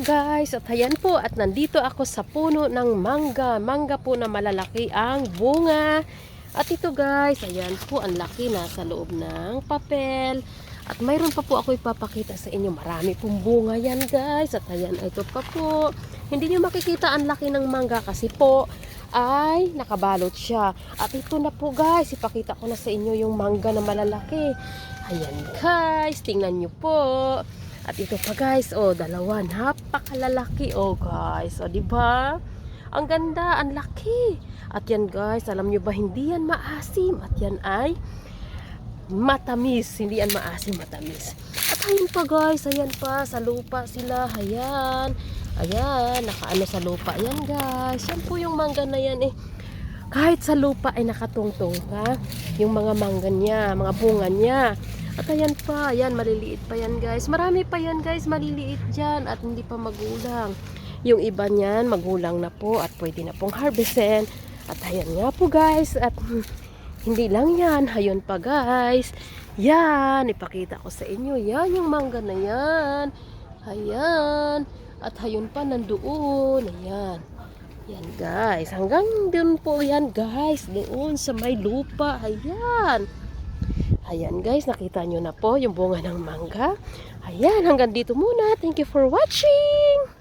guys, at ayan po at nandito ako sa puno ng mangga. Mangga po na malalaki ang bunga. At ito guys, ayan po ang laki nasa loob ng papel. At mayroon pa po ako ipapakita sa inyo. Marami pong bunga yan guys. At ayan, ito pa po. Hindi nyo makikita ang laki ng mangga kasi po ay nakabalot siya. At ito na po guys, ipakita ko na sa inyo yung mangga na malalaki. Ayan guys, tingnan nyo po. At ito pa guys, oh, dalawa, napakalalaki, oh guys, oh, di ba? Ang ganda, ang laki. At yan guys, alam nyo ba, hindi yan maasim. At yan ay matamis, hindi yan maasim, matamis. At ayun pa guys, ayan pa, sa lupa sila, ayan. Ayan, nakaano sa lupa, yan guys. Yan po yung mangga na yan eh. Kahit sa lupa ay nakatungtong ha, yung mga mangga niya, mga bunga niya. At ayan pa, ayan, maliliit pa yan guys. Marami pa yan guys, maliliit dyan at hindi pa magulang. Yung iba niyan, magulang na po at pwede na pong harvestin. At ayan nga po guys, at hindi lang yan, ayun pa guys. Yan, ipakita ko sa inyo, yan yung mangga na yan. Ayan, at ayun pa nandoon, ayan. Yan guys, hanggang dun po yan guys, doon sa may lupa, ayan. Ayan guys, nakita nyo na po yung bunga ng mangga. Ayan, hanggang dito muna. Thank you for watching!